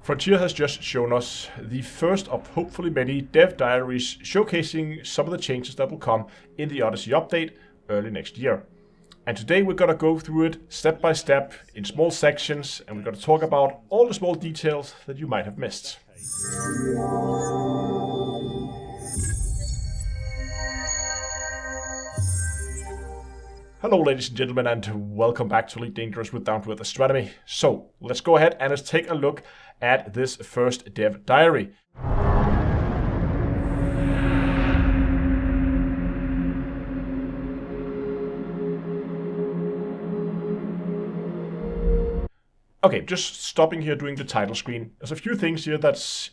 Frontier has just shown us the first of hopefully many dev diaries showcasing some of the changes that will come in the Odyssey update early next year. And today we're going to go through it step by step in small sections, and we're going to talk about all the small details that you might have missed. Hello ladies and gentlemen, and welcome back to Elite Dangerous with Down to Earth Astronomy. So let's go ahead and let's take a look at this first dev diary. Okay, just stopping here doing the title screen. There's a few things here that's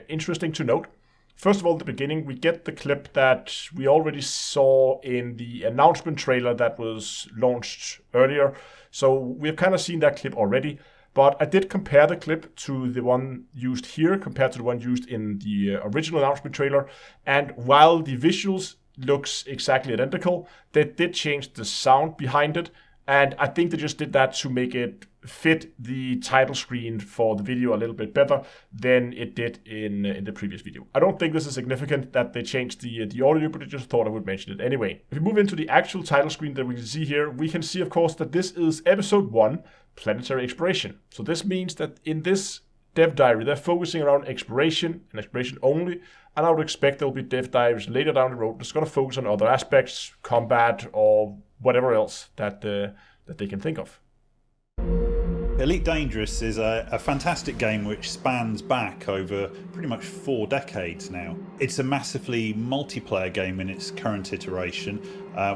interesting to note. First of all, at the beginning, we get the clip that we already saw in the announcement trailer that was launched earlier. So we've kind of seen that clip already. But I did compare the clip to the one used here compared to the one used in the original announcement trailer. And while the visuals looks exactly identical, they did change the sound behind it. And I think they just did that to make it fit the title screen for the video a little bit better than it did in the previous video. I don't think this is significant that they changed the audio, but I just thought I would mention it anyway. If we move into the actual title screen that we can see here, we can see, of course, that this is Episode 1, Planetary Exploration. So this means that in this dev diary, they're focusing around exploration and exploration only, and I would expect there'll be dev diaries later down the road that's going to focus on other aspects, combat, or whatever else that they can think of. Elite Dangerous is a fantastic game which spans back over pretty much 4 decades now. It's a massively multiplayer game in its current iteration,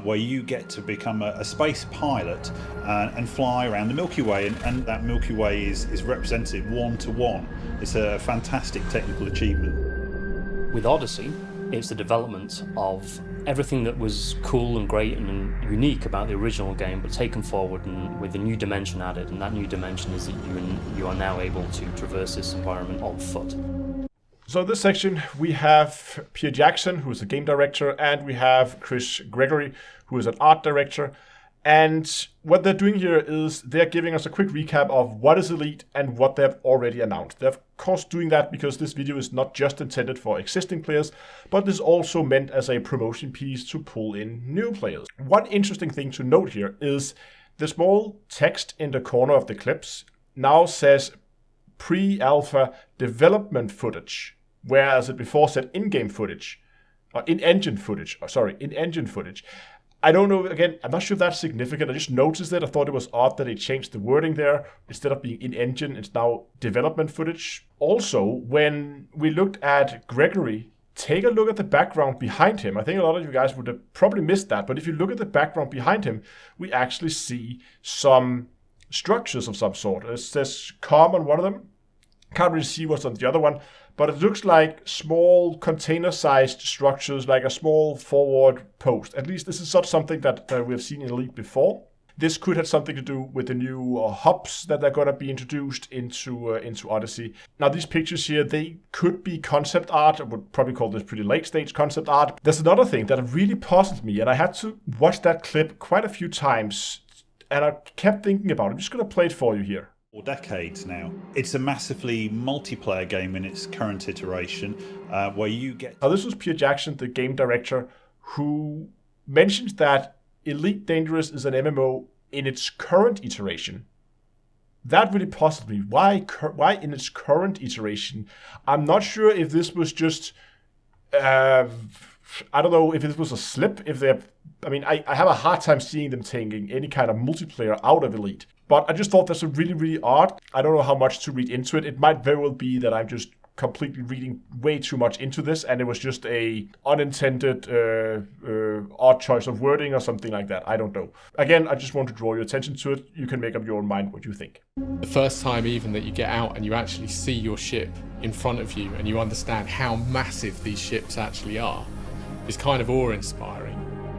where you get to become a space pilot and fly around the Milky Way, and that Milky Way is represented 1-to-1. It's a fantastic technical achievement. With Odyssey, it's the development of everything that was cool and great and unique about the original game, but taken forward and with a new dimension added. And that new dimension is that you are now able to traverse this environment on foot. So in this section, we have Pierre Jackson, who is the game director, and we have Chris Gregory, who is an art director. And what they're doing here is they're giving us a quick recap of what is Elite and what they've already announced. They're of course doing that because this video is not just intended for existing players, but is also meant as a promotion piece to pull in new players. One interesting thing to note here is the small text in the corner of the clips now says pre-alpha development footage, whereas it before said in-game footage, or in-engine footage. I don't know, again, I'm not sure if that's significant. I just noticed it. I thought it was odd that they changed the wording there. Instead of being in-engine, it's now development footage. Also, when we looked at Gregory, take a look at the background behind him. I think a lot of you guys would have probably missed that. But if you look at the background behind him, we actually see some structures of some sort. It says COM on one of them. Can't really see what's on the other one, but it looks like small container-sized structures, like a small forward post. At least this is not something that we've seen in Elite before. This could have something to do with the new hubs that are going to be introduced into Odyssey. Now these pictures here, they could be concept art. I would probably call this pretty late-stage concept art. There's another thing that really puzzled me, and I had to watch that clip quite a few times, and I kept thinking about it. I'm just going to play it for you here. 4 decades now. It's a massively multiplayer game in its current iteration, where you get... Now this was Pierre Jackson, the game director, who mentions that Elite Dangerous is an MMO in its current iteration. That really puzzled me. Why in its current iteration? I'm not sure if this was just... I don't know if it was a slip, if they're... I mean, I have a hard time seeing them taking any kind of multiplayer out of Elite. But I just thought that's a really, really odd. I don't know how much to read into it. It might very well be that I'm just completely reading way too much into this, and it was just a unintended odd choice of wording or something like that. I don't know. Again, I just want to draw your attention to it. You can make up your own mind what you think. The first time even that you get out and you actually see your ship in front of you and you understand how massive these ships actually are is kind of awe-inspiring.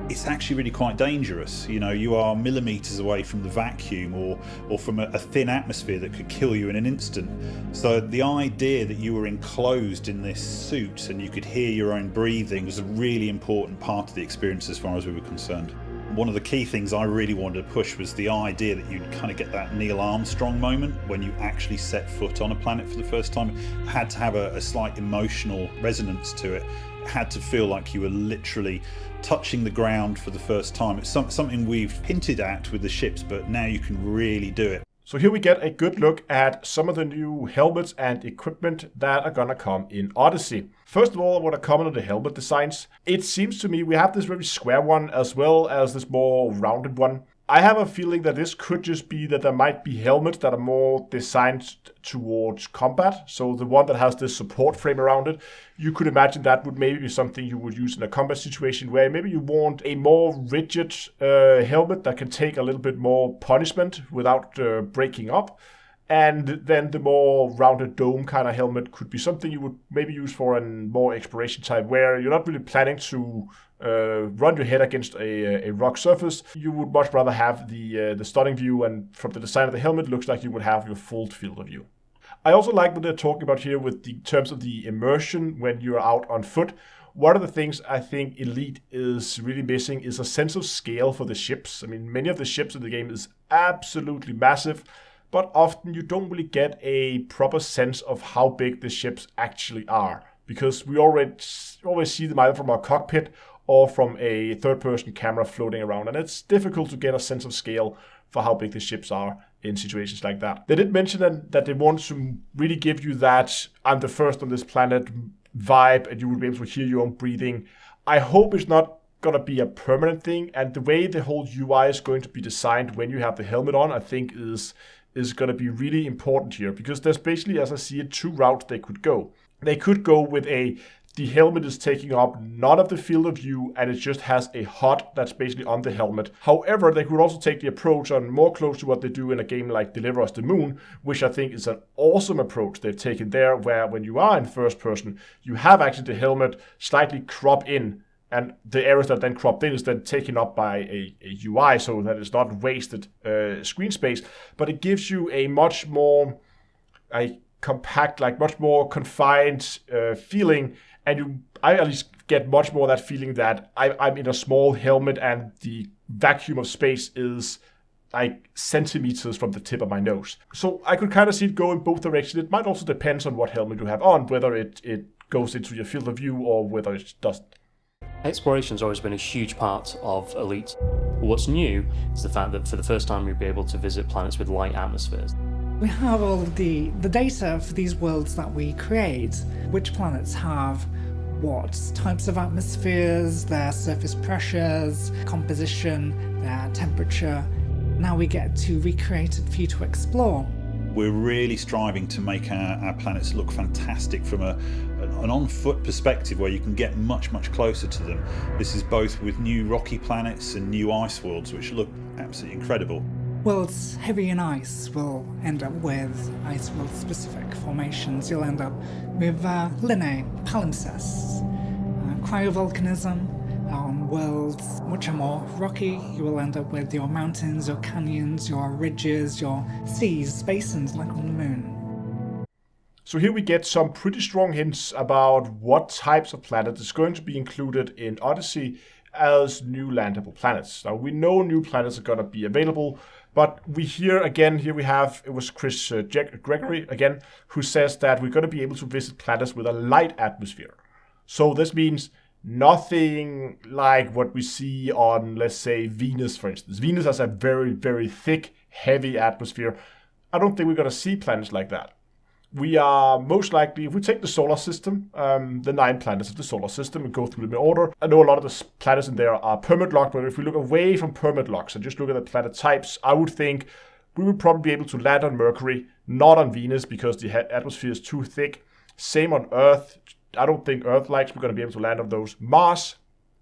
It's actually really quite dangerous. You know, you are millimeters away from the vacuum or from a thin atmosphere that could kill you in an instant. So the idea that you were enclosed in this suit and you could hear your own breathing was a really important part of the experience as far as we were concerned. One of the key things I really wanted to push was the idea that you'd kind of get that Neil Armstrong moment when you actually set foot on a planet for the first time. It had to have a slight emotional resonance to it. It had to feel like you were literally touching the ground for the first time. It's something we've hinted at with the ships, but now you can really do it. So here we get a good look at some of the new helmets and equipment that are gonna come in Odyssey. First of all, I want to comment on the helmet designs. It seems to me we have this very square one as well as this more rounded one. I have a feeling that this could just be that there might be helmets that are more designed towards combat. So the one that has this support frame around it, you could imagine that would maybe be something you would use in a combat situation where maybe you want a more rigid helmet that can take a little bit more punishment without breaking up. And then the more rounded dome kind of helmet could be something you would maybe use for a more exploration type where you're not really planning to run your head against a rock surface. You would much rather have the stunning view, and from the design of the helmet, it looks like you would have your full field of view. I also like what they're talking about here with the terms of the immersion when you're out on foot. One of the things I think Elite is really missing is a sense of scale for the ships. I mean, many of the ships in the game is absolutely massive, but often you don't really get a proper sense of how big the ships actually are, because we always see them either from our cockpit or from a third-person camera floating around, and it's difficult to get a sense of scale for how big the ships are in situations like that. They did mention that they want to really give you that I'm the first on this planet vibe, and you will be able to hear your own breathing. I hope it's not going to be a permanent thing, and the way the whole UI is going to be designed when you have the helmet on, I think is going to be really important here, because there's basically, as I see it, two routes they could go. They could go with the helmet is taking up none of the field of view and it just has a HUD that's basically on the helmet. However, they could also take the approach on more close to what they do in a game like Deliver Us the Moon, which I think is an awesome approach they've taken there, where when you are in first person, you have actually the helmet slightly crop in, and the areas that then cropped in is then taken up by a UI, so that it's not wasted screen space, but it gives you a much more compact, like much more confined feeling, and I at least get much more that feeling that I'm in a small helmet and the vacuum of space is like centimeters from the tip of my nose. So I could kind of see it go in both directions. It might also depend on what helmet you have on, whether it goes into your field of view or whether it doesn't. Exploration's always been a huge part of Elite. What's new is the fact that for the first time you'll be able to visit planets with light atmospheres. We have all of the data for these worlds that we create, which planets have what types of atmospheres, their surface pressures, composition, their temperature. Now we get to recreate it for you to explore. We're really striving to make our planets look fantastic from an on-foot perspective, where you can get much, much closer to them. This is both with new rocky planets and new ice worlds, which look absolutely incredible. Worlds heavy in ice will end up with ice world specific formations. You'll end up with linear palimpsests, cryovolcanism. On worlds which are more rocky, you will end up with your mountains, your canyons, your ridges, your seas, basins like on the moon. So here we get some pretty strong hints about what types of planets is going to be included in Odyssey as new landable planets. Now we know new planets are going to be available, but we here we have, it was Chris Gregory again, who says that we're going to be able to visit planets with a light atmosphere. So this means nothing like what we see on, let's say, Venus, for instance. Venus has a very, very thick, heavy atmosphere. I don't think we're going to see planets like that. We are most likely, if we take the solar system, the 9 planets of the solar system and go through them in order, I know a lot of the planets in there are permit-locked, but if we look away from permit-locks and just look at the planet types, I would think we would probably be able to land on Mercury, not on Venus, because the atmosphere is too thick. Same on Earth. I don't think Earth-likes we're going to be able to land on those. Mars,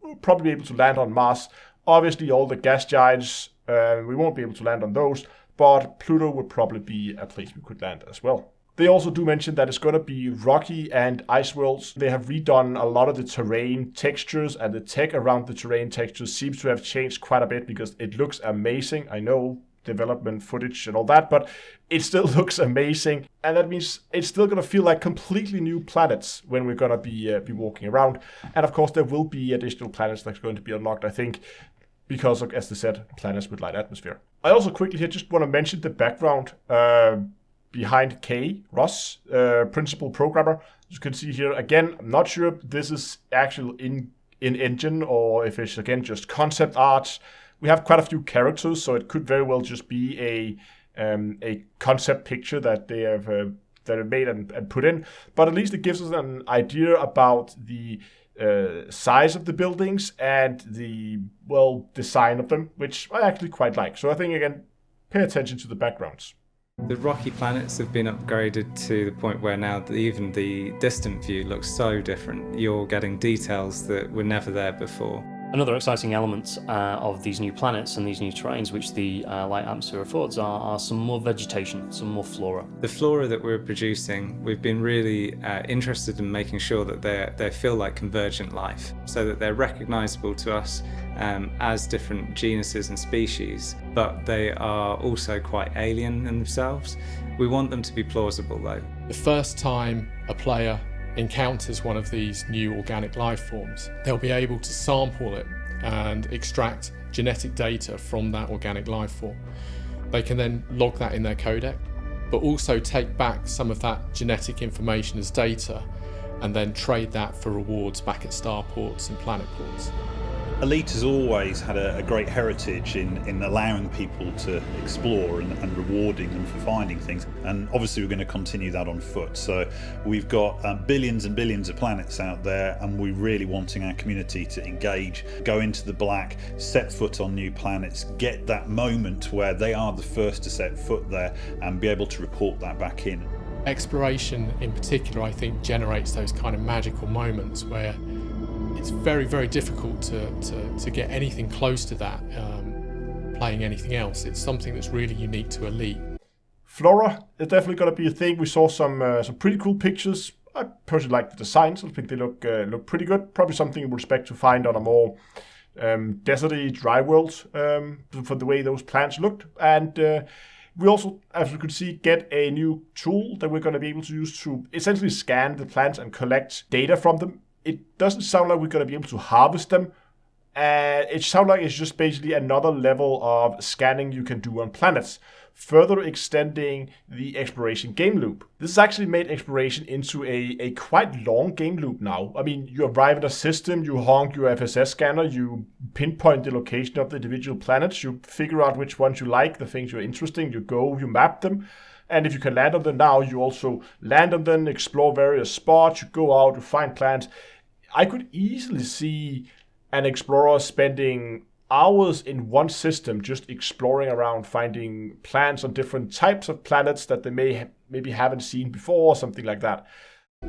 we'll probably be able to land on Mars. Obviously, all the gas giants, we won't be able to land on those, but Pluto would probably be a place we could land as well. They also do mention that it's going to be rocky and ice worlds. They have redone a lot of the terrain textures, and the tech around the terrain textures seems to have changed quite a bit because it looks amazing. I know development footage and all that, but it still looks amazing, and that means it's still going to feel like completely new planets when we're going to be walking around. And of course there will be additional planets that's going to be unlocked. I think because of, as they said, planets with light atmosphere. I also quickly here just want to mention the background behind Kay Ross, principal programmer. As you can see here, again, I'm not sure if this is actual in engine or if it's again just concept art. We have quite a few characters, so it could very well just be a concept picture that they have made and put in. But at least it gives us an idea about the size of the buildings and the, well, design of them, which I actually quite like. So I think, again, pay attention to the backgrounds. The rocky planets have been upgraded to the point where now even the distant view looks so different. You're getting details that were never there before. Another exciting element of these new planets and these new terrains, which the light atmosphere affords, are some more vegetation, some more flora. The flora that we're producing, we've been really interested in making sure that they feel like convergent life, so that they're recognisable to us as different genuses and species, but they are also quite alien in themselves. We want them to be plausible though. The first time a player encounters one of these new organic life forms, they'll be able to sample it and extract genetic data from that organic life form. They can then log that in their codec, but also take back some of that genetic information as data and then trade that for rewards back at starports and planet ports. Elite has always had a great heritage in allowing people to explore and rewarding them for finding things, and obviously we're going to continue that on foot. So we've got billions and billions of planets out there, and we're really wanting our community to engage, go into the black, set foot on new planets, get that moment where they are the first to set foot there and be able to report that back in. Exploration in particular, I think, generates those kind of magical moments where it's very, very difficult to get anything close to that playing anything else. It's something that's really unique to Elite. Flora is definitely going to be a thing. We saw some pretty cool pictures. I personally like the designs. I think they look pretty good. Probably something you would expect to find on a more deserty, dry world for the way those plants looked. And we also, as we could see, get a new tool that we're going to be able to use to essentially scan the plants and collect data from them. It doesn't sound like we're going to be able to harvest them. It sounds like it's just basically another level of scanning you can do on planets, further extending the exploration game loop. This has actually made exploration into a quite long game loop now. I mean, you arrive at a system, you honk your FSS scanner, you pinpoint the location of the individual planets, you figure out which ones you like, the things you're interested in, you go, you map them. And if you can land on them now, you also land on them, explore various spots, you go out, you find plants. I could easily see an explorer spending hours in one system just exploring around, finding plants on different types of planets that they maybe haven't seen before, or something like that.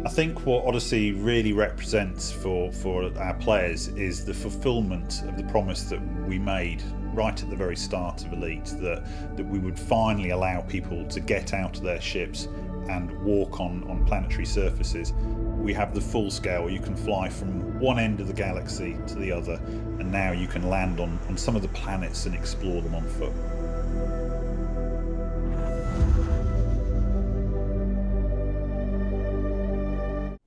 I think what Odyssey really represents for our players is the fulfillment of the promise that we made right at the very start of Elite, that we would finally allow people to get out of their ships and walk on planetary surfaces. We have the full scale. You can fly from one end of the galaxy to the other, and now you can land on some of the planets and explore them on foot.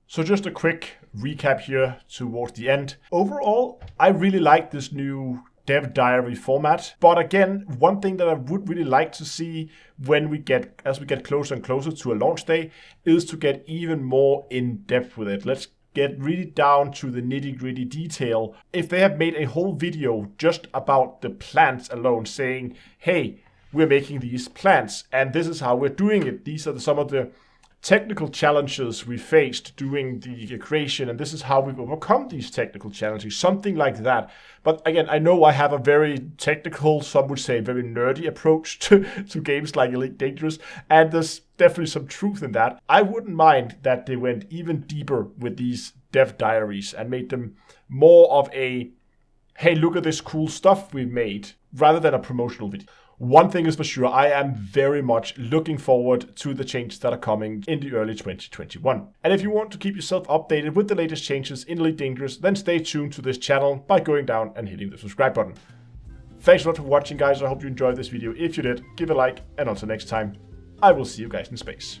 So just a quick recap here towards the end. Overall, I really like this new dev diary format. But again, one thing that I would really like to see as we get closer and closer to a launch day is to get even more in depth with it. Let's get really down to the nitty-gritty detail. If they have made a whole video just about the plants alone, saying, hey, we're making these plants and this is how we're doing it. These are some of the technical challenges we faced doing the creation, and this is how we've overcome these technical challenges, something like that. But again, I know I have a very technical, some would say very nerdy approach to games like Elite Dangerous, and there's definitely some truth in that. I wouldn't mind that they went even deeper with these dev diaries and made them more of a, hey, look at this cool stuff we made, rather than a promotional video. One thing is for sure, I am very much looking forward to the changes that are coming in the early 2021. And if you want to keep yourself updated with the latest changes in Elite Dangerous, then stay tuned to this channel by going down and hitting the subscribe button. Thanks a lot for watching, guys. I hope you enjoyed this video. If you did, give a like, and until next time, I will see you guys in space.